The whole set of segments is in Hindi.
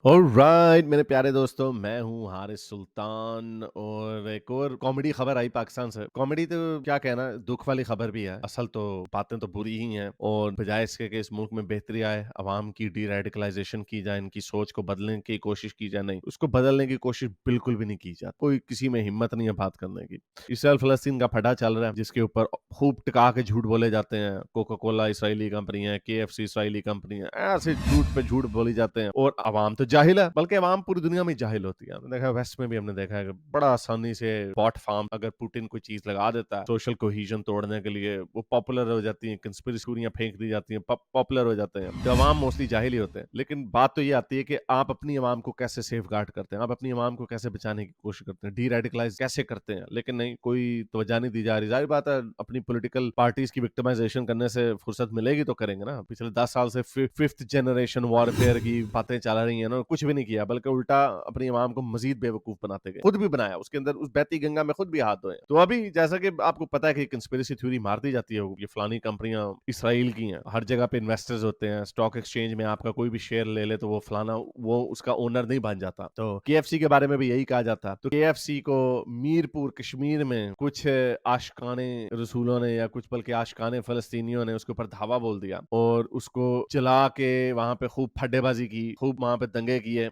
ऑलराइट मेरे प्यारे दोस्तों, मैं हूँ हारिस सुल्तान और एक और कॉमेडी खबर आई पाकिस्तान से। कॉमेडी तो क्या कहना, दुख वाली खबर भी है। असल तो बातें तो बुरी ही हैं और बजाय इसके कि इस मुल्क में बेहतरी आए, अवाम की डी रेडिकलाइजेशन की जाए, इनकी सोच को बदलने की कोशिश की जाए, नहीं उसको बदलने की कोशिश बिल्कुल भी नहीं की जाती। कोई किसी में हिम्मत नहीं है बात करने की। इसराइल फलस्तीन का फटा चल रहा है जिसके ऊपर खूब टिका के झूठ बोले जाते हैं। कोका कोला इसराइली कंपनी है, KFC इसराइली कंपनी है, ऐसे झूठ पे झूठ बोली जाते हैं और अवाम तो जाहिल है, बल्कि अवाम पूरी दुनिया में जाहिल होती है। हमने देखा है, वेस्ट में भी हमने देखा है कि बड़ा आसानी से बॉट फार्म अगर पुतिन कोई चीज लगा देता है सोशल कोहीजन तोड़ने के लिए, वो पॉपुलर हो जाती है, कंस्पिरेसी फेंक दी जाती है, पॉपुलर हो जाते हैं। तो अवाम मोस्टली जाहिल ही होते हैं। लेकिन बात तो ये आती है कि आप अपनी अवाम को कैसे सेफ गार्ड करते हैं, आप अपनी अवाम को कैसे बचाने की कोशिश करते हैं, डी रेडिकलाइज कैसे करते हैं। लेकिन नहीं, कोई तवज्जो नहीं दी जा रही। जाहिर बात है, अपनी पॉलिटिकल पार्टीज की विक्टिमाइजेशन करने से फुर्सत मिलेगी तो करेंगे ना। पिछले 10 साल से फिफ्थ जनरेशन वॉरफेयर की बातें चला रही है ना, कुछ भी नहीं किया, बल्कि उल्टा अपनी अवाम को मजीद बेवकूफ बनाते गए। खुद भी बनाया, उसके अंदर उस बहती गंगा में खुद भी हाथ धोए। तो अभी जैसा कि आपको पता है कि कंस्पिरेसी थ्योरी मारती जाती है, ये फलानी कंपनियां इसराइल की हैं, हर जगह पे इन्वेस्टर्स होते हैं, स्टॉक एक्सचेंज में आपका कोई भी शेयर ले ले तो वो फलाना, वो उसका ओनर नहीं बन जाता। तो KFC के बारे में भी यही कहा जाता। तो KFC को मीरपुर कश्मीर में कुछ आशिकाने रसूलों ने या कुछ बल्कि आशिकाने फलस्तीनियों ने उसके ऊपर धावा बोल दिया और उसको चला के वहां पे खूब फड्डेबाजी की, खूब वहां पे दंगे किए,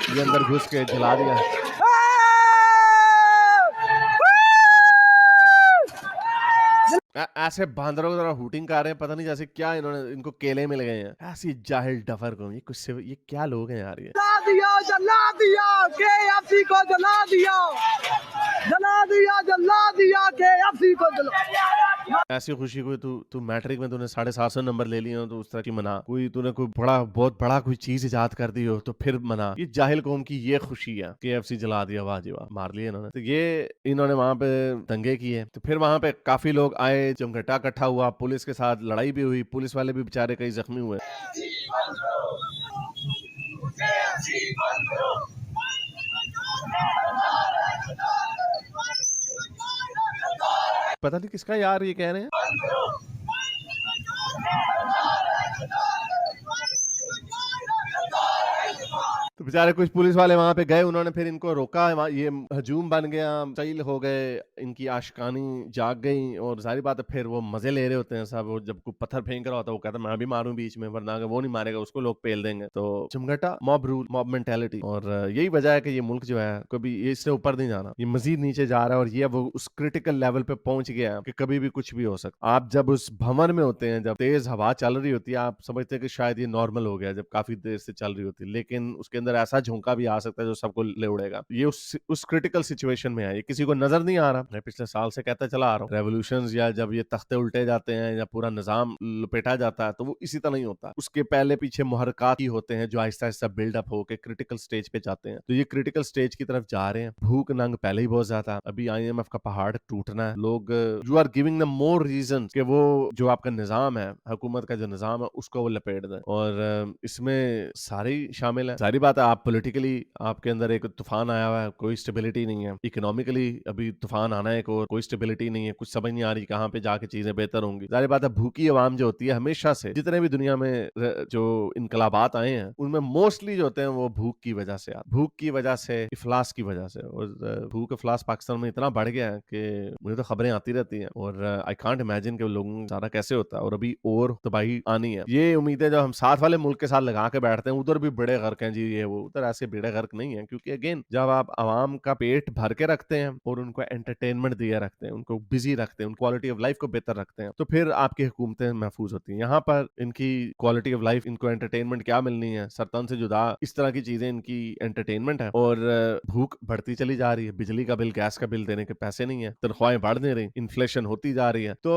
ये अंदर घुस के जला दिया। ऐसे बांदरों की तरह हूटिंग कर रहे हैं, पता नहीं जैसे क्या इन्होंने इनको केले मिल गए हैं। ऐसी जाहिल डफर को, ये कुछ से, ये क्या लोग हैं यार ये। जला दिया KFC को जला दिया, जला दिया, जला दिया KFC को जला। ऐसी खुशी कोई तू तू मैट्रिक में तूने 750 नंबर ले लिए हो तो उस तरह की मना, कोई तूने कोई बड़ा बहुत बड़ा कोई चीज इजाद कर दी हो तो फिर मना। ये जाहिल कौम की ये खुशी है। KFC जला दिया, वाह जी वाह, मार लिए इन्होंने। तो ये इन्होंने वहां पे दंगे किए, तो फिर वहां पे काफी लोग आए, जमघटा इकट्ठा हुआ, पुलिस के साथ लड़ाई भी हुई, पुलिस वाले भी बेचारे कई जख्मी हुए। पता नहीं किसका यार ये कह रहे हैं। तो बेचारे कुछ पुलिस वाले वहां पे गए, उन्होंने फिर इनको रोका, ये हजूम बन गया, चैल हो गए, इनकी आशिकानी जाग गई और जाहिर बात है फिर वो मजे ले रहे होते हैं सब। वो जब कोई पत्थर फेंक रहा होता है वो कहता है मैं भी मारूं बीच में, वरना अगर वो नहीं मारेगा उसको लोग पेल देंगे। तो चमगटा, मॉब रूल, मॉब मेंटेलिटी, और यही वजह है कि ये मुल्क जो है कभी ये इससे ऊपर नहीं जाना, ये मजीद नीचे जा रहा है और ये वो उस क्रिटिकल लेवल पे पहुंच गया है कि कभी भी कुछ भी हो सकता। आप जब उस भंवर में होते हैं, जब तेज हवा चल रही होती है, आप समझते हैं कि शायद ये नॉर्मल हो गया जब काफी देर से चल रही होती है, लेकिन उसके अंदर ऐसा झोंका भी आ सकता है जो सबको ले उड़ेगा। ये उस क्रिटिकल सिचुएशन में है, ये किसी को नजर नहीं आ रहा। मैं पिछले साल से कहता चला आ रहा हूँ, रेवोल्यूशंस या जब ये तख्ते उल्टे जाते हैं या पूरा निजाम लपेटा जाता है तो वो इसी तरह नहीं होता। उसके पहले पीछे मुहर्रकात ही होते हैं जो आहिस्ता आहिस्ता बिल्डअप होकर क्रिटिकल स्टेज पे जाते हैं। तो ये क्रिटिकल स्टेज की तरफ जा रहे हैं। भूख नंग पहले ही बहुत ज्यादा, अभी IMF का पहाड़ टूटना है। लोग, you are giving them more reason कि वो जो आपका निजाम है, हुकूमत का जो निजाम है, उसको वो लपेट दें। और इसमें सारे ही शामिल है। सारी बात है, आप पॉलिटिकली आपके अंदर एक तूफान आया हुआ है, कोई स्टेबिलिटी नहीं है। इकोनॉमिकली अभी तूफान आना है, कोई स्टेबिलिटी नहीं है, कुछ समझ नहीं आ रही कहाँ पे जाके चीजें बेहतर होंगी। सारी बात है, भूखी अवाम जो होती है हमेशा से, जितने भी दुनिया में जो इनकलाबात आए हैं उनमें मोस्टली जो होते हैं वो भूख की वजह से आते, भूख की वजह से, इफलास की वजह से। और भूख इफलास पाकिस्तान में इतना बढ़ गया है कि मुझे तो खबरें आती रहती हैं और आई कांट इमेजिन कि लोगों को सारा कैसे होता है। और अभी और तबाही आनी है। ये उम्मीदें जब हम साथ वाले मुल्क के साथ लगा के बैठते हैं, उधर भी बड़े गर्क हैं जी, ये वो, उधर ऐसे बड़े गर्क नहीं है। क्योंकि अगेन, जब आप आवाम का पेट भर के रखते हैं और उनको एंटरटेनमेंट दिए रखते हैं, उनको बिजी रखते हैं, उन क्वालिटी ऑफ लाइफ को बेहतर रखते हैं, तो फिर आपकी हुकूमतें महफूज होती हैं। यहाँ पर इनकी क्वालिटी ऑफ लाइफ, इनको एंटरटेनमेंट क्या मिलनी है, सरतन से जुदा इस तरह की चीजें इनकी एंटरटेनमेंट है। और भूख बढ़ती चली जा रही है, बिजली का बिल, गैस का बिल देने के पैसे नहीं है, तनख्वाहें बढ़ नहीं रही, इन्फ्लेशन होती जा रही है। तो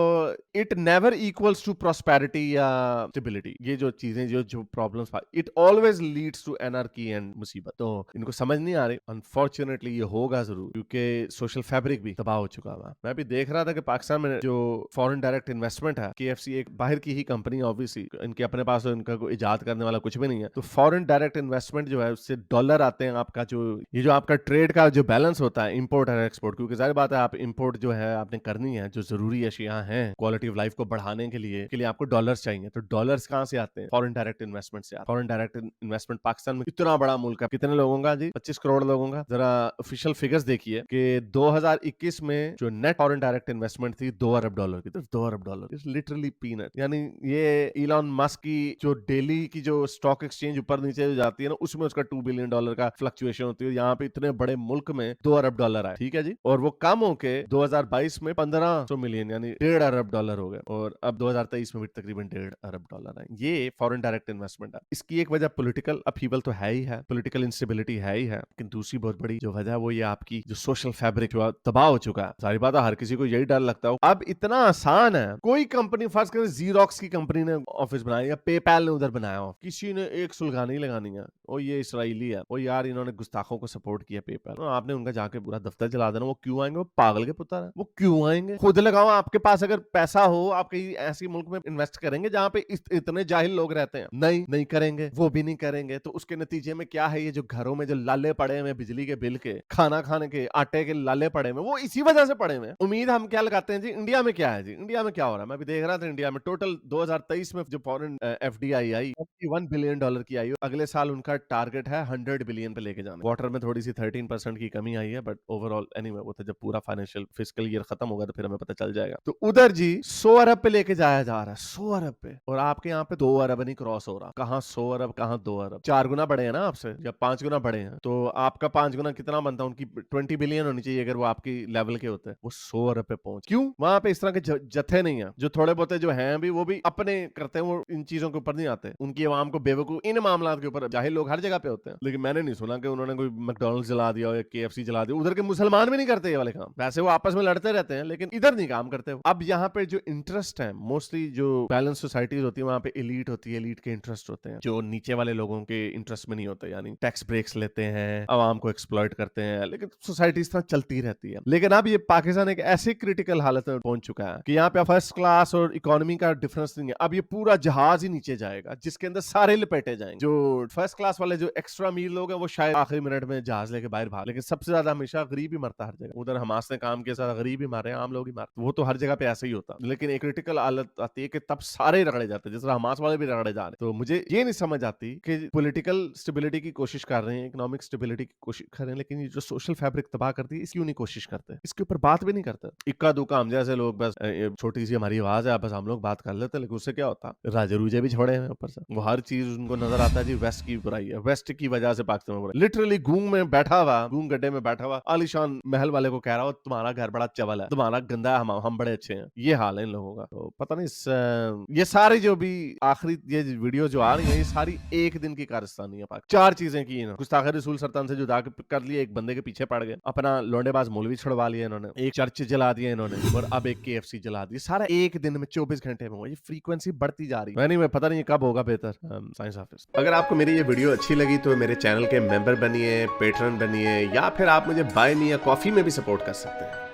it never equals to prosperity या स्टेबिलिटी। ये जो चीजें, जो problems, it always leads to anarchy and मुसीबत। तो इनको समझ नहीं आ रही, अनफॉर्चुनेटली ये होगा जरूर, क्योंकि सोशल फैब्रिक भी तबाह हो चुका है। मैं भी देख रहा था कि पाकिस्तान में जो फॉरेन डायरेक्ट इन्वेस्टमेंट है, KFC एक बाहर की ही कंपनी, ऑब्वियसली इनके अपने पास तो इनका कोई इजाद करने वाला कुछ भी नहीं है, तो फॉरेन डायरेक्ट इन्वेस्टमेंट जो है उससे डॉलर आते हैं आपका, जो ये जो आपका ट्रेड का जो बैलेंस होता है इंपोर्ट और एक्सपोर्ट, क्योंकि जाहिर बात है आप इंपोर्ट जो है आपने करनी है, जो जरूरी अशिया हैं क्वालिटी ऑफ लाइफ को बढ़ाने के लिए आपको डॉलर्स चाहिए, तो डॉलर्स कहां से आते हैं? फॉरेन डायरेक्ट इन्वेस्टमेंट से। फॉरेन डायरेक्ट इन्वेस्टमेंट पाकिस्तान में इतना बड़ा मुल्क है, कितने लोगों का जी? 25 करोड़ लोगों का। जरा ऑफिशियल फिगर्स देखिए कि 2021 में जो नेट फॉरेन डायरेक्ट इन्वेस्टमेंट थी $2 अरब की, सिर्फ $2 अरब, इट्स लिटरली पीनट। यानी ये इलॉन मस्क की जो डेली की जो स्टॉक एक्सचेंज ऊपर नीचे जो जाती है ना, उसमें उसका $2 बिलियन का फ्लक्चुएशन होती है। यहाँ पे इतने बड़े मुल्क में $2 अरब आए, ठीक है जी, और वो कम होके 2022 में 1500 मिलियन यानी $1.5 अरब हो गए, और अब 2023 में भी तकरीबन $1.5 अरब आए। ये फॉरेन डायरेक्ट इन्वेस्टमेंट है। इसकी एक वजह पॉलिटिकल अपहीवल तो है ही है, पॉलिटिकल इंस्टेबिलिटी है ही है, लेकिन दूसरी बहुत बड़ी जो वजह है वो ये आपकी जो सोशल फैब्रिक जो तबाह हो चुका है। सारी बात है, हर किसी को यही डर लगता है। अब इतना आसान है, कोई कंपनी, फर्ज करें जीरोक्स की कंपनी ने ऑफिस बनाया या पेपैल ने उधर बनाया हो, किसी ने एक सुलगानी लगानी है, और ये इसराइली है, और यार इन्होंने गुस्ताखों को सपोर्ट किया पेपैल, आपने उनका जाके पूरा दफ्तर जला देना। वो क्यों आएंगे? वो पागल के पुत्र है, वो क्यों आएंगे? खुद लगाओ, आपके पास अगर पैसा हो, आप कहीं ऐसी मुल्क में इन्वेस्ट करेंगे जहां पे इतने जाहिल लोग रहते हैं? नहीं करेंगे, वो भी नहीं करेंगे। तो उसके नतीजे में क्या है? ये जो घरों में जो लाले पड़े हुए बिजली के बिल के, खाना खाने के, आटे के लाले पड़े हुए, वो इसी वजह से पड़े हुए। उम्मीद हम क्या लगाते हैं जी? इंडिया में क्या है जी? इंडिया में क्या हो रहा है? मैं भी देख रहा था, इंडिया में टोटल 2023 में जो फॉरेन FDI आई $1 बिलियन की आई, अगले साल उनका टारगेट है 100 बिलियन पे लेके जाना। क्वार्टर में थोड़ी सी 13% की कमी आई है, बट ओवरऑल एनीवे वो तो जब पूरा फाइनेंशियल फिस्कल ईयर खत्म होगा तो फिर हमें पता चल जाएगा। तो उधर जी 100 अरब पे लेके जाया जा रहा है, 100 अरब पे, और आपके यहाँ पे 2 अरब नहीं क्रॉस हो रहा। कहाँ 100 अरब, कहाँ 2 अरब? 4 गुना बड़े हैं ना आपसे, या 5 गुना बड़े हैं, तो आपका 5 गुना कितना बनता है? उनकी 20 बिलियन होनी चाहिए अगर वो आपकी लेवल के होते हैं। वो 100 अरब पे पहुंच, क्यों? वहां पे इस तरह के जत्थे नहीं है, जो थोड़े बहुत जो हैं भी वो भी अपने करते हैं, वो इन चीजों के ऊपर नहीं आते। उनकी आवाम को बेवकूफ इन मामला के ऊपर, जाहिल लोग हर जगह पे होते हैं, लेकिन मैंने नहीं सुना कि उन्होंने कोई मैकडॉनल्ड्स जला दिया या KFC जला दिया। उधर के मुसलमान भी नहीं करते ये वाले काम, वैसे वो आपस में लड़ते रहते हैं, लेकिन इधर नहीं काम करते। अब यहाँ पे जो इंटरेस्ट है, मोस्टली जो बैलेंस सोसाइटीज होती है, वहां पे एलीट होती है, एलीट के इंटरेस्ट होते हैं, जो नीचे वाले लोगों के इंटरेस्ट में नहीं होते। यानी टैक्स ब्रेक्स लेते हैं, आवाम को एक्सप्लॉइट करते हैं, लेकिन सोसाइटी इस तरह चलती रहती है। लेकिन अब ये पाकिस्तान एक ऐसी क्रिटिकल हालत में पहुंच चुका है कि यहाँ पे फर्स्ट क्लास और इकोनॉमी का डिफरेंस नहीं है। अब ये पूरा जहाज ही नीचे जाएगा, जिसके अंदर सारे लपेटे जाएंगे। जो फर्स्ट क्लास वाले जो एक्स्ट्रा अमीर लोग हैं, वो शायद आखिरी मिनट में जहाज लेके बाहर भाग, लेकिन सबसे ज्यादा हमेशा गरीब ही मरता हर जगह। उधर हमास ने काम किया, सारा गरीब ही मारे, आम लोग ही मारे, वो तो हर जगह पे ऐसा ही होता। लेकिन एक क्रिटिकल हालत आती है कि तब सारे रगड़े जाते हैं, जिस तरह हमास वाले भी रगड़े जा रहे हैं। तो मुझे ये नहीं समझ आती कि पॉलिटिकल स्टेबिलिटी की कोशिश कर रहे हैं, इकोनॉमिक स्टेबिलिटी की कोशिश कर रहे हैं, लेकिन ये जो सोशल फैब्रिक तबाह करती है, इसकी नहीं कोशिश करते, इसके ऊपर बात भी नहीं करते। इक्का दुक्का हम जैसे लोग, बस छोटी सी हमारी आवाज है, बस हम लोग बात कर लेते हैं, लेकिन उससे क्या होता? राजे रूजे भी छोड़े हैं ऊपर से, वो हर चीज उनको नजर आता है जी वेस्ट की बुराई है, वेस्ट की वजह से पाकिस्तान में बुराई। लिटरली गूंग में बैठा हुआ, गूंग गड्ढे में बैठा हुआ आलिशान महल वाले को कह रहा हो तुम्हारा घर बड़ा चवल है, तुम्हारा गंदा है, हम बड़े अच्छे हैं। ये हाल है इन लोगों का। तो पता नहीं ये सारी जो भी आखिरी ये वीडियो जो आ रही है, ये सारी एक दिन की कारस्तानी है। 4 चीजें की इन्होंने, गुस्ताखे रसूल सरतान से जुदा कर लिए, एक बंदे के पीछे पड़ गए, अपना लोंडेबाज मौलवी छुड़वा लिया इन्होंने, एक चर्च जला दिया इन्होंने, और अब एक KFC जला दिया। सारा एक दिन में 24 घंटे में हुआ। ये फ्रीक्वेंसी बढ़ती जा रही है। नहीं, मैं पता नहीं कब होगा बेहतर। Science office. अगर आपको मेरी ये वीडियो अच्छी लगी तो मेरे चैनल के मेंबर बनिए, पेट्रन बनिए, या फिर आप मुझे बाय मी या कॉफी में भी सपोर्ट कर सकते हैं।